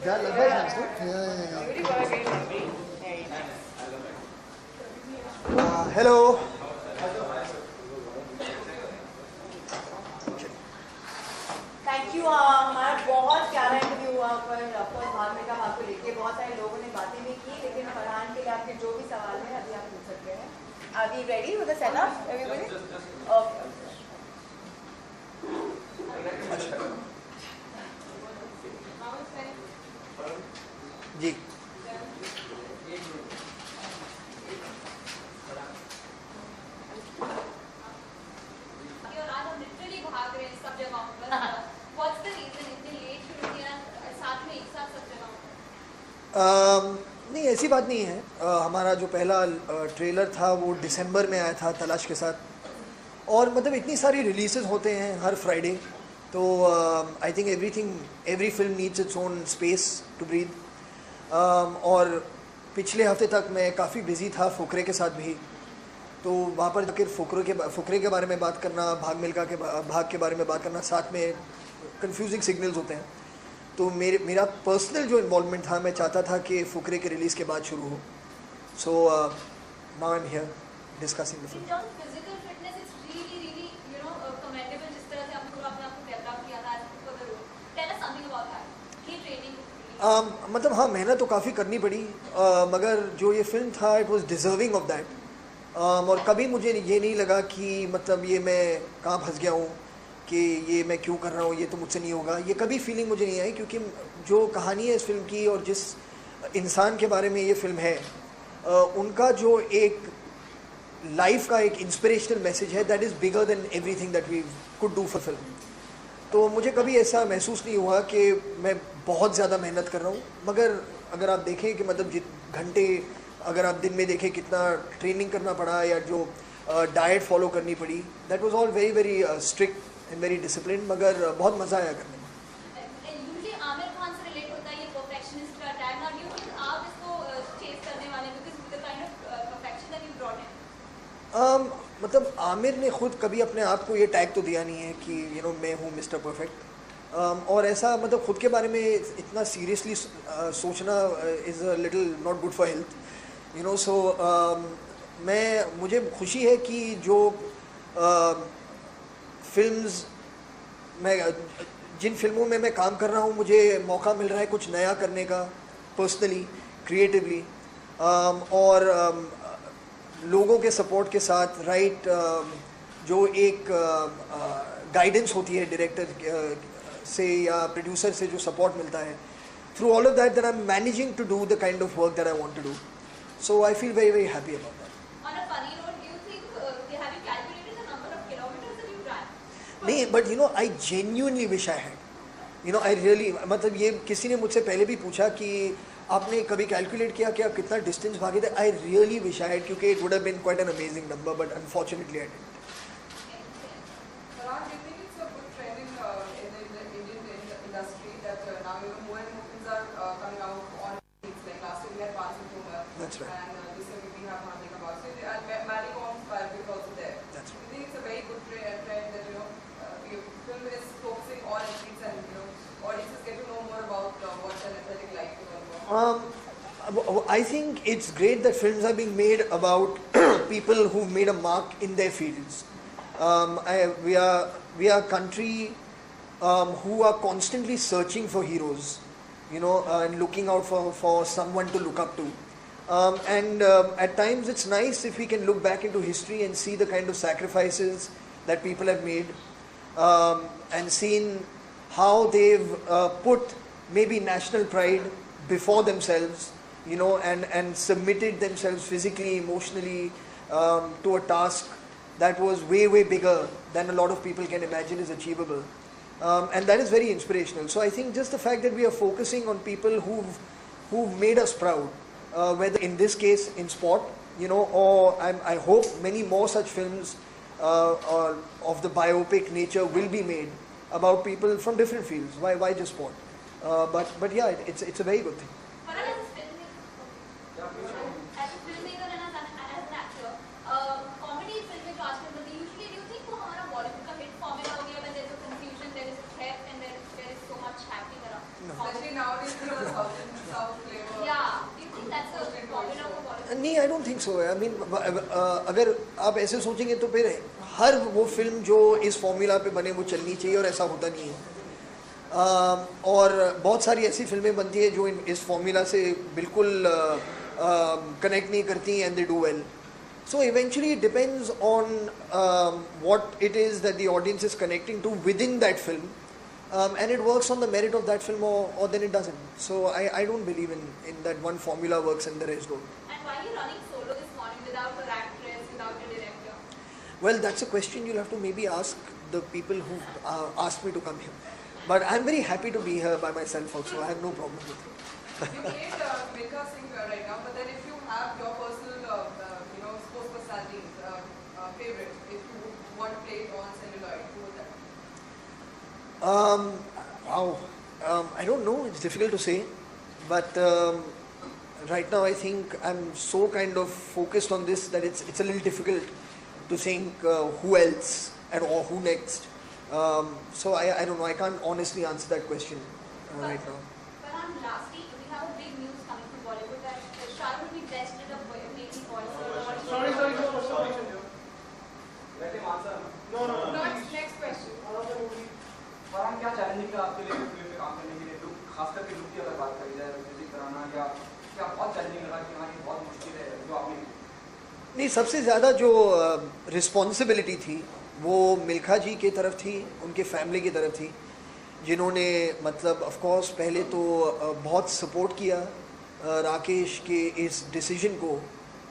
That love has hello. Thank you. हमारा बहुत प्यारा इंटरव्यू हुआ पर ऑफकोर्स भाग में कहा आपको लेके बहुत सारे लोगों ने बातें भी की, लेकिन फरहान के लिए आपके जो भी सवाल हैं अभी आप पूछ सकते हैं। Are we ready with the setup? Everybody? Okay. जी नहीं ऐसी बात नहीं है। हमारा जो पहला ट्रेलर था वो दिसंबर में आया था तलाश के साथ, और मतलब इतनी सारी रिलीजेस होते हैं हर फ्राइडे, तो I think every film needs its own space to breathe. और पिछले हफ्ते तक मैं काफ़ी बिजी था फुकरे के साथ भी, तो वहाँ पर जाकर फुकरे के बारे में बात करना, भाग के बारे में बात करना, साथ में कंफ्यूजिंग सिग्नल्स होते हैं। तो मेरा पर्सनल जो इन्वॉल्वमेंट था, मैं चाहता था कि फुकरे के रिलीज़ के बाद शुरू हो। So now I am here discussing the film. मतलब हाँ, मेहनत तो काफ़ी करनी पड़ी, मगर जो ये फिल्म था it was deserving of that. और कभी मुझे ये नहीं लगा कि मतलब ये मैं कहाँ फंस गया हूँ, कि ये मैं क्यों कर रहा हूँ, ये तो मुझसे नहीं होगा। ये कभी फीलिंग मुझे नहीं आई, क्योंकि जो कहानी है इस फिल्म की और जिस इंसान के बारे में ये फिल्म है, उनका जो एक लाइफ का एक इंस्पिरेशनल मैसेज है, that is bigger than everything that we could do for film. तो मुझे कभी ऐसा महसूस नहीं हुआ कि मैं बहुत ज़्यादा मेहनत कर रहा हूँ। मगर अगर आप देखें कि मतलब घंटे अगर आप दिन में देखें कितना ट्रेनिंग करना पड़ा या जो डाइट फॉलो करनी पड़ी, that was all very very strict and very discipline, मगर बहुत मज़ा आया करने में। मतलब आमिर ने खुद कभी अपने आप को ये टैग तो दिया नहीं है कि मैं हूँ मिस्टर परफेक्ट। और ऐसा मतलब खुद के बारे में इतना सीरियसली सोचना is a little not good for health, so मुझे खुशी है कि जो फिल्म्स जिन फिल्मों में मैं काम कर रहा हूँ, मुझे मौका मिल रहा है कुछ नया करने का, पर्सनली, क्रिएटिवली, और लोगों के सपोर्ट के साथ, राइट, जो एक गाइडेंस होती है डायरेक्टर से या प्रोड्यूसर से जो सपोर्ट मिलता है, through all of that I am managing to do the kind of work that I want to do. So I feel very very happy about that. नहीं, but I genuinely wish I had, I really, मतलब ये किसी ने मुझसे पहले भी पूछा कि आपने कभी कैलकुलेट किया कि आप कितना डिस्टेंस भागे थे। I really wish I had, क्योंकि it would have been quite an amazing number, but unfortunately I didn't. That's right. And this year we have Hardik Abbas. And Mary Com's biopic also there. That's right. I think it's a very good trend that the film is focusing on athletes and audiences get to know more about what an athletic life is. I think it's great that films are being made about people who made a mark in their fields. We are a country who are constantly searching for heroes, and looking out for someone to look up to. And at times it's nice if we can look back into history and see the kind of sacrifices that people have made, and seen how they've put maybe national pride before themselves, and submitted themselves physically, emotionally, to a task that was way, way bigger than a lot of people can imagine is achievable. And that is very inspirational. So I think just the fact that we are focusing on people who've made us proud, whether in this case in sport, or I hope many more such films of the biopic nature will be made about people from different fields. Why just sport? But yeah, it's a very good thing. Especially now nowadays you know the South flavor. Yeah, do you think that's a popular for Bollywood? नहीं, I don't think so. I mean अगर आप ऐसे सोचेंगे तो फिर हर वो film जो इस फॉर्मूला पे बने वो चलनी चाहिए, और ऐसा होता नहीं है. और बहुत सारी ऐसी फिल्में बनती है जो इस फॉर्मूला से बिल्कुल कनेक्ट नहीं करती, and they do well. So eventually it depends on what it is that the audience is connecting to within that film, and it works on the merit of that film, or then it doesn't. So I don't believe in that one formula works and the rest don't. And why are you running solo this morning without an actress, without a director? Well, that's a question you'll have to maybe ask the people who asked me to come here. But I'm very happy to be here by myself also. I have no problem with it. You played Milkha Singh right now, but then if you have your personal, sports personality favorite, if you want to play it on celluloid, who would that be? Wow. I don't know. It's difficult to say. But right now I think I'm so kind of focused on this that it's a little difficult to think who else or who next. So I don't know. I can't honestly answer that question right now. Farhan, lastly, we have a big news coming from Bollywood that Shah Rukh will be blessed with a making voice. Sorry, no. Let him answer. No. Next question. Farhan, क्या challenging है आपके लिए film में काम करने के लिए? Look, खास करके लुक की अगर बात करी जाए, म्यूजिक कराना, या क्या बहुत चैलेंजिंग लगा कि हाँ ये बहुत मुश्किल है जो आपने? नहीं, सबसे ज़्यादा जो रिस्पॉन्सिबिलिटी थी वो मिल्खा जी की तरफ थी, उनके फैमिली की तरफ थी, जिन्होंने मतलब ऑफ कोर्स पहले तो बहुत सपोर्ट किया राकेश के इस डिसीजन को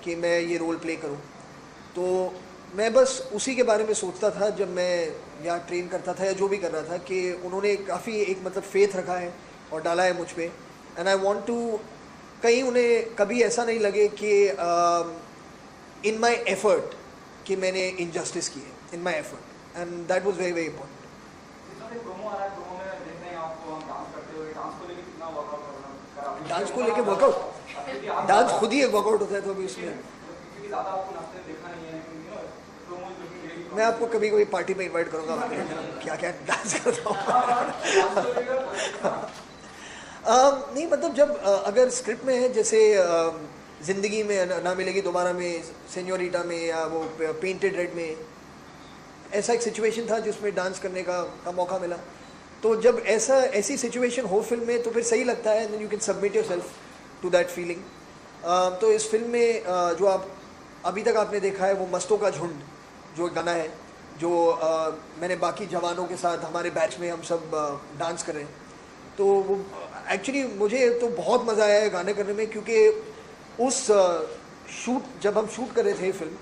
कि मैं ये रोल प्ले करूं. तो मैं बस उसी के बारे में सोचता था जब मैं यहाँ ट्रेन करता था या जो भी कर रहा था, कि उन्होंने काफ़ी एक मतलब फेथ रखा है और डाला है मुझ पे, एंड आई वांट टू कहीं उन्हें कभी ऐसा नहीं लगे कि इन माय एफर्ट कि मैंने इनजस्टिस की है, in my effort, and that was very very important. जितना प्रोमो आ रहा है, प्रोमो में देख रहे हैं आपको हम डांस करते हुए, डांस को लेके कितना वर्कआउट करना? डांस को लेके वर्कआउट, डांस खुद ही एक वर्कआउट होता है, तो अभी उसमें क्योंकि ज़्यादा आपको नाचते देखा नहीं है, लेकिन प्रोमो मैं आपको कभी कभी पार्टी में इनवाइट करूँगा, क्या क्या डांस करता हूँ. नहीं मतलब जब अगर स्क्रिप्ट में है, जैसे ज़िंदगी में ना मिलेगी दोबारा में, सेन्योरिटा में, या वो पेंटेड रेड में, ऐसा एक सिचुएशन था जिसमें डांस करने का मौका मिला. तो जब ऐसी सिचुएशन हो फिल्म में तो फिर सही लगता है, then you can submit yourself to that feeling. तो इस फिल्म में जो आप अभी तक आपने देखा है वो मस्तों का झुंड जो गाना है, जो मैंने बाकी जवानों के साथ हमारे बैच में हम सब डांस कर रहे हैं. तो वो एक्चुअली मुझे तो बहुत मज़ा आया है गाने करने में, क्योंकि उस जब हम शूट कर रहे थे फिल्म,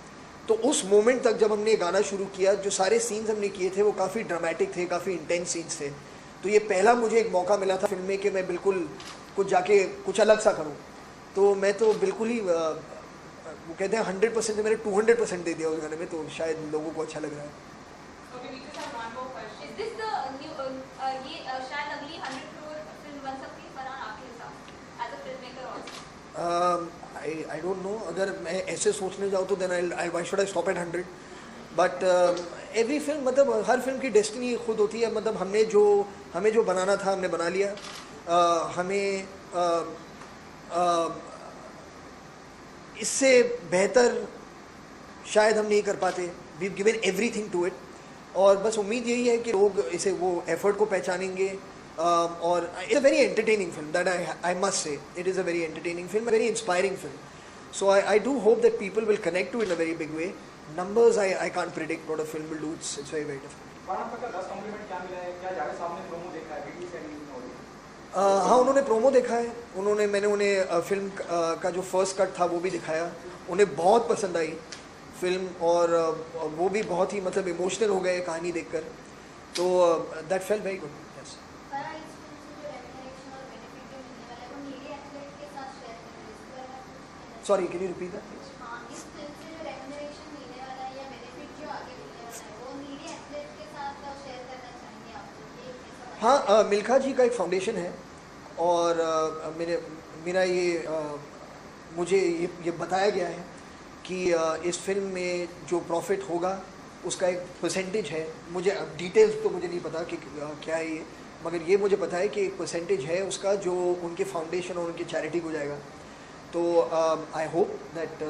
तो उस मोमेंट तक जब हमने गाना शुरू किया, जो सारे सीन्स हमने किए थे वो काफ़ी ड्रामेटिक थे, काफ़ी इंटेंस सीन्स थे. तो ये पहला मुझे एक मौका मिला था फिल्म में कि मैं बिल्कुल कुछ जाके कुछ अलग सा करूं. तो मैं तो बिल्कुल ही वो कहते हैं 100% मैंने 200% दे दिया उस गाने में, तो शायद लोगों को अच्छा लग रहा है. Okay, we just have one more question. Is this the new ये शायद अगली 100 crore फिल्म बन सकती है फरहान आपके हिसाब as a film maker also? I don't know. अगर मैं ऐसे सोचने जाऊँ तो then why should I stop at 100? But every film, मतलब हर फिल्म की डेस्टिनी खुद होती है. मतलब हमें जो बनाना था हमने बना लिया. हमें इससे बेहतर शायद हम नहीं कर पाते. We given everything to it, और बस उम्मीद यही है कि लोग इसे वो एफर्ट को पहचानेंगे. और it's a very entertaining film, that I must say. It is a very entertaining film, very inspiring film. So I do hope that people will connect to it in a very big way. Numbers I can't predict what a film will do. It's very very difficult. Farhan का 10 complement क्या मिला है? क्या जावेद साहब ने promo देखा है? Video से नहीं हो रही? हाँ, उन्होंने प्रोमो देखा है. मैंने उन्हें फिल्म का जो फर्स्ट कट था वो भी दिखाया. उन्हें बहुत पसंद आई फिल्म, और वो भी बहुत ही मतलब इमोशनल हो गए कहानी देखकर. तो that felt very good. Yes. Sorry, can you repeat that? हाँ, मिल्खा जी का एक फाउंडेशन है, और मुझे ये बताया गया है कि इस फिल्म में जो प्रॉफिट होगा उसका एक परसेंटेज है. मुझे डिटेल्स तो मुझे नहीं पता कि क्या है ये, मगर ये मुझे पता है कि एक परसेंटेज है उसका जो उनके फाउंडेशन और उनकी चैरिटी को जाएगा. तो I hope that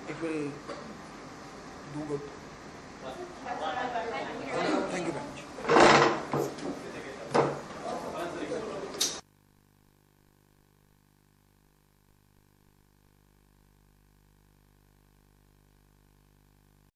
it will do good. Thank you very much.